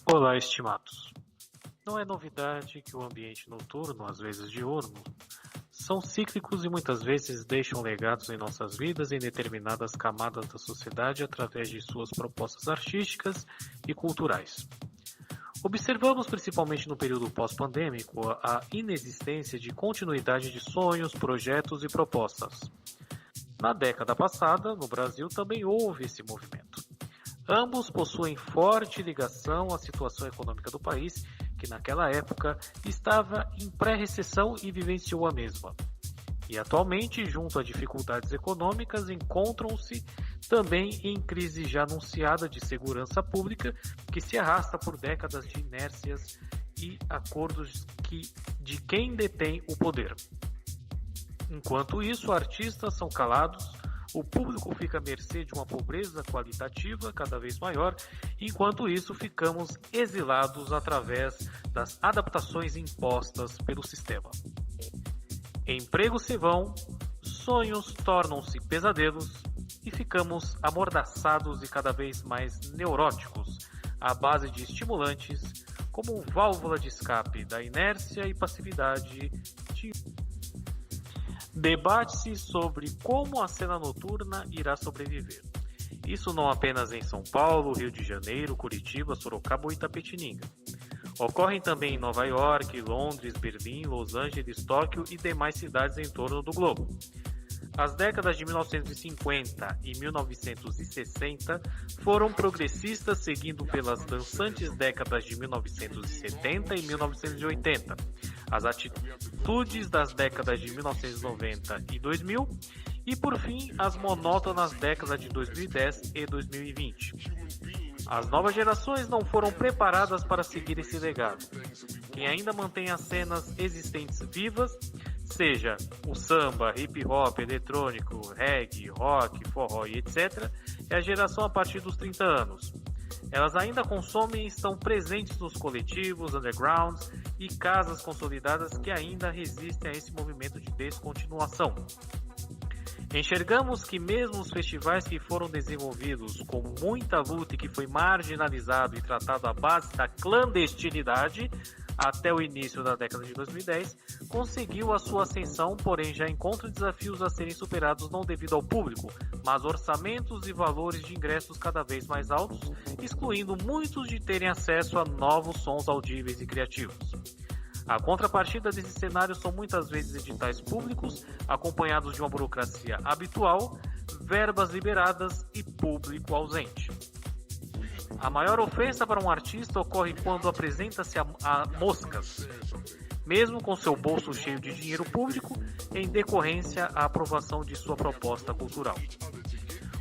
Olá, estimados. Não é novidade que o ambiente noturno, às vezes diurno, são cíclicos e muitas vezes deixam legados em nossas vidas em determinadas camadas da sociedade através de suas propostas artísticas e culturais. Observamos principalmente no período pós-pandêmico a inexistência de continuidade de sonhos, projetos e propostas. Na década passada, no Brasil, também houve esse movimento. Ambos possuem forte ligação à situação econômica do país, que naquela época estava em pré-recessão e vivenciou a mesma. E atualmente, junto a dificuldades econômicas, encontram-se também em crise já anunciada de segurança pública, que se arrasta por décadas de inércias e acordos de quem detém o poder. Enquanto isso, artistas são calados, o público fica à mercê de uma pobreza qualitativa cada vez maior, enquanto isso ficamos exilados através das adaptações impostas pelo sistema. Empregos se vão, sonhos tornam-se pesadelos e ficamos amordaçados e cada vez mais neuróticos à base de estimulantes como válvula de escape da inércia e passividade de... Debate-se sobre como a cena noturna irá sobreviver. Isso não apenas em São Paulo, Rio de Janeiro, Curitiba, Sorocaba ou Itapetininga. Ocorrem também em Nova York, Londres, Berlim, Los Angeles, Tóquio e demais cidades em torno do globo. As décadas de 1950 e 1960 foram progressistas, seguindo pelas dançantes décadas de 1970 e 1980, as atitudes das décadas de 1990 e 2000 e, por fim, as monótonas décadas de 2010 e 2020. As novas gerações não foram preparadas para seguir esse legado. Quem ainda mantém as cenas existentes vivas, seja o samba, hip hop, eletrônico, reggae, rock, forró e etc., é a geração a partir dos 30 anos. Elas ainda consomem e estão presentes nos coletivos, undergrounds e casas consolidadas que ainda resistem a esse movimento de descontinuação. Enxergamos que mesmo os festivais que foram desenvolvidos com muita luta e que foi marginalizado e tratado à base da clandestinidade até o início da década de 2010, conseguiu a sua ascensão, porém já encontra desafios a serem superados não devido ao público, mas orçamentos e valores de ingressos cada vez mais altos, excluindo muitos de terem acesso a novos sons audíveis e criativos. A contrapartida desse cenário são muitas vezes editais públicos, acompanhados de uma burocracia habitual, verbas liberadas e público ausente. A maior ofensa para um artista ocorre quando apresenta-se a moscas, mesmo com seu bolso cheio de dinheiro público, em decorrência à aprovação de sua proposta cultural.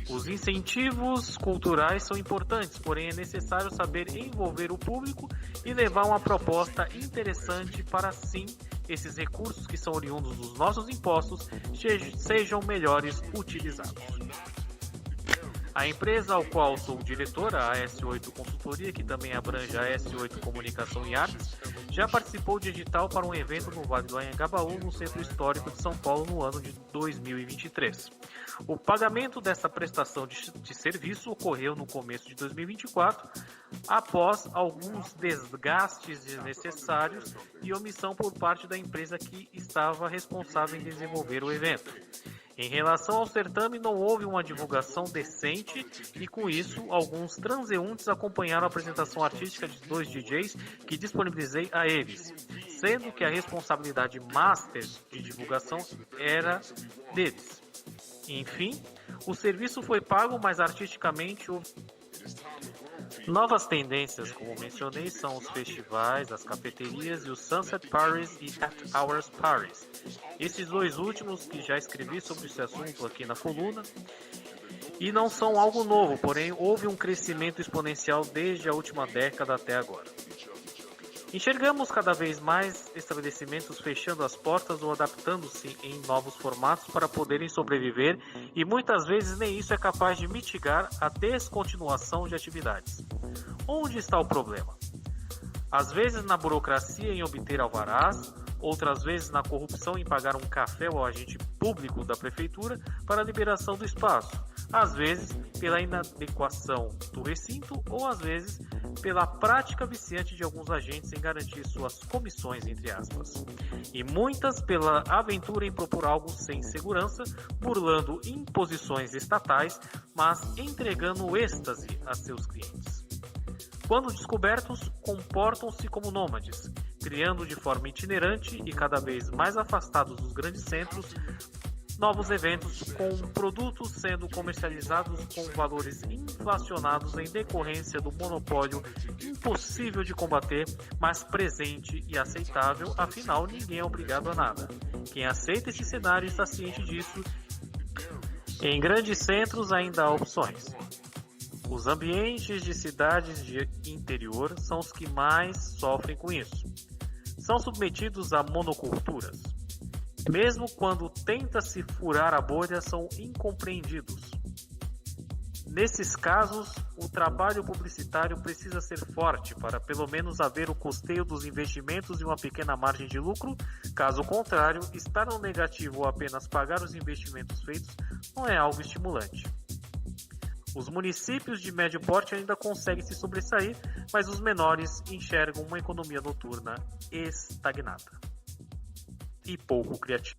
Os incentivos culturais são importantes, porém é necessário saber envolver o público e levar uma proposta interessante para assim esses recursos que são oriundos dos nossos impostos sejam melhores utilizados. A empresa ao qual sou diretora, a S8 Consultoria, que também abrange a S8 Comunicação e Artes, já participou de edital para um evento no Vale do Anhangabaú, no Centro Histórico de São Paulo, no ano de 2023. O pagamento dessa prestação de serviço ocorreu no começo de 2024, após alguns desgastes desnecessários e omissão por parte da empresa que estava responsável em desenvolver o evento. Em relação ao certame, não houve uma divulgação decente e, com isso, alguns transeuntes acompanharam a apresentação artística de 2 DJs que disponibilizei a eles, sendo que a responsabilidade master de divulgação era deles. Enfim, o serviço foi pago, mas artisticamente houve... Novas tendências, como mencionei, são os festivais, as cafeterias e os Sunset Parties e At Hours Parties. Esses dois últimos que já escrevi sobre esse assunto aqui na coluna, e não são algo novo, porém houve um crescimento exponencial desde a última década até agora. Enxergamos cada vez mais estabelecimentos fechando as portas ou adaptando-se em novos formatos para poderem sobreviver e muitas vezes nem isso é capaz de mitigar a descontinuação de atividades. Onde está o problema? Às vezes na burocracia em obter alvarás, outras vezes na corrupção em pagar um café ao agente público da prefeitura para a liberação do espaço, às vezes pela inadequação do recinto ou às vezes pela prática viciante de alguns agentes em garantir suas comissões, entre aspas. E muitas pela aventura em propor algo sem segurança, burlando imposições estatais, mas entregando êxtase a seus clientes. Quando descobertos, comportam-se como nômades, criando de forma itinerante e cada vez mais afastados dos grandes centros, novos eventos com produtos sendo comercializados com valores inflacionados em decorrência do monopólio impossível de combater, mas presente e aceitável, afinal ninguém é obrigado a nada. Quem aceita esse cenário está ciente disso. Em grandes centros ainda há opções. Os ambientes de cidades de interior são os que mais sofrem com isso. São submetidos a monoculturas. Mesmo quando tenta-se furar a bolha, são incompreendidos. Nesses casos, o trabalho publicitário precisa ser forte para pelo menos haver o custeio dos investimentos e uma pequena margem de lucro. Caso contrário, estar no negativo ou apenas pagar os investimentos feitos não é algo estimulante. Os municípios de médio porte ainda conseguem se sobressair, mas os menores enxergam uma economia noturna estagnada e pouco criativa.